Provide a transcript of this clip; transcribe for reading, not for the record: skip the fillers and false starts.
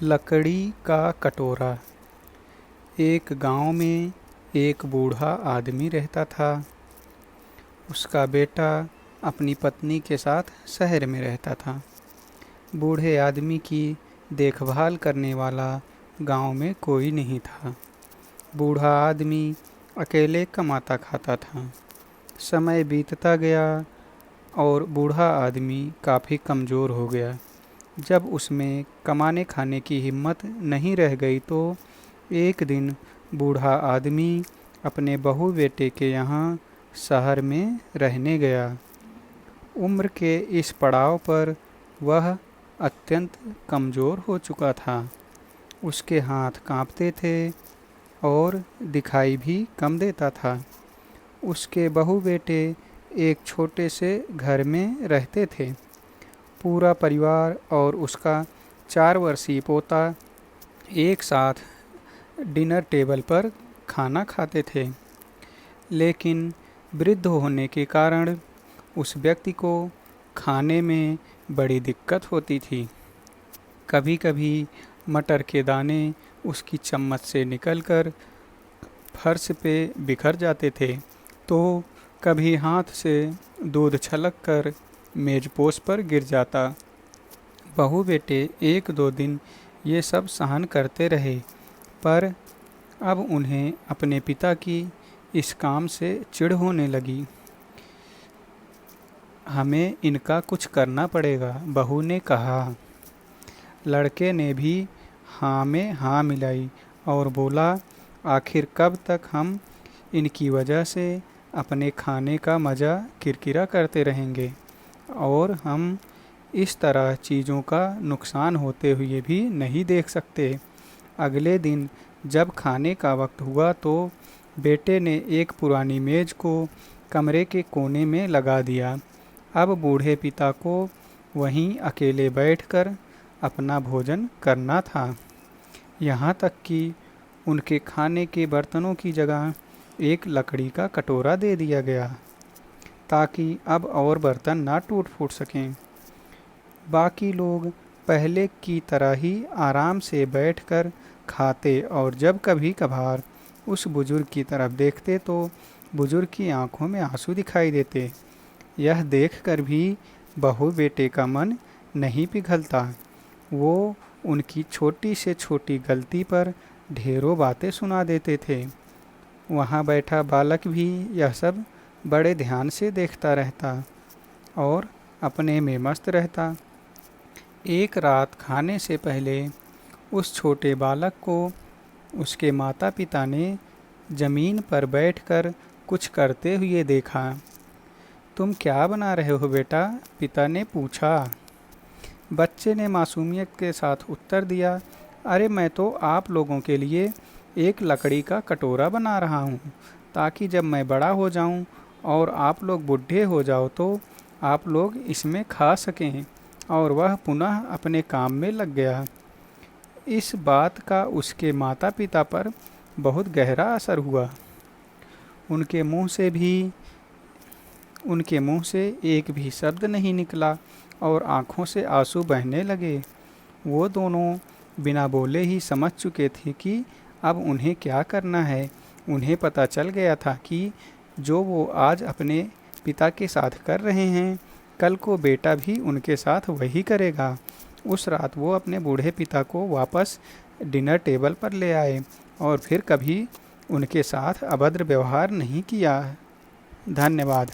लकड़ी का कटोरा। एक गांव में एक बूढ़ा आदमी रहता था। उसका बेटा अपनी पत्नी के साथ शहर में रहता था। बूढ़े आदमी की देखभाल करने वाला गांव में कोई नहीं था। बूढ़ा आदमी अकेले कमाता खाता था। समय बीतता गया और बूढ़ा आदमी काफ़ी कमज़ोर हो गया। जब उसमें कमाने खाने की हिम्मत नहीं रह गई तो एक दिन बूढ़ा आदमी अपने बहू बेटे के यहाँ शहर में रहने गया। उम्र के इस पड़ाव पर वह अत्यंत कमज़ोर हो चुका था। उसके हाथ कांपते थे और दिखाई भी कम देता था। उसके बहू बेटे एक छोटे से घर में रहते थे। पूरा परिवार और उसका 4 वर्षीय पोता एक साथ डिनर टेबल पर खाना खाते थे। लेकिन वृद्ध होने के कारण उस व्यक्ति को खाने में बड़ी दिक्कत होती थी। कभी कभी मटर के दाने उसकी चम्मच से निकलकर फर्श पे बिखर जाते थे, तो कभी हाथ से दूध छलककर मेजपोश पर गिर जाता। बहू बेटे 1-2 दिन ये सब सहन करते रहे, पर अब उन्हें अपने पिता की इस काम से चिढ़ होने लगी। हमें इनका कुछ करना पड़ेगा, बहू ने कहा। लड़के ने भी हाँ में हाँ मिलाई और बोला, आखिर कब तक हम इनकी वजह से अपने खाने का मज़ा किरकिरा करते रहेंगे और हम इस तरह चीज़ों का नुकसान होते हुए भी नहीं देख सकते। अगले दिन जब खाने का वक्त हुआ तो बेटे ने एक पुरानी मेज़ को कमरे के कोने में लगा दिया। अब बूढ़े पिता को वहीं अकेले बैठकर अपना भोजन करना था। यहाँ तक कि उनके खाने के बर्तनों की जगह एक लकड़ी का कटोरा दे दिया गया, ताकि अब और बर्तन ना टूट फूट सकें। बाकी लोग पहले की तरह ही आराम से बैठकर खाते और जब कभी कभार उस बुजुर्ग की तरफ देखते तो बुजुर्ग की आंखों में आंसू दिखाई देते। यह देखकर भी बहू बेटे का मन नहीं पिघलता। वो उनकी छोटी से छोटी गलती पर ढेरों बातें सुना देते थे। वहाँ बैठा बालक भी यह सब बड़े ध्यान से देखता रहता और अपने में मस्त रहता। एक रात खाने से पहले उस छोटे बालक को उसके माता पिता ने ज़मीन पर बैठकर कुछ करते हुए देखा। तुम क्या बना रहे हो बेटा? पिता ने पूछा। बच्चे ने मासूमियत के साथ उत्तर दिया, अरे मैं तो आप लोगों के लिए एक लकड़ी का कटोरा बना रहा हूँ, ताकि जब मैं बड़ा हो जाऊँ और आप लोग बूढ़े हो जाओ तो आप लोग इसमें खा सकें। और वह पुनः अपने काम में लग गया। इस बात का उसके माता पिता पर बहुत गहरा असर हुआ। उनके मुंह से एक भी शब्द नहीं निकला और आँखों से आंसू बहने लगे। वो दोनों बिना बोले ही समझ चुके थे कि अब उन्हें क्या करना है। उन्हें पता चल गया था कि जो वो आज अपने पिता के साथ कर रहे हैं, कल को बेटा भी उनके साथ वही करेगा। उस रात वो अपने बूढ़े पिता को वापस डिनर टेबल पर ले आए और फिर कभी उनके साथ अभद्र व्यवहार नहीं किया। धन्यवाद।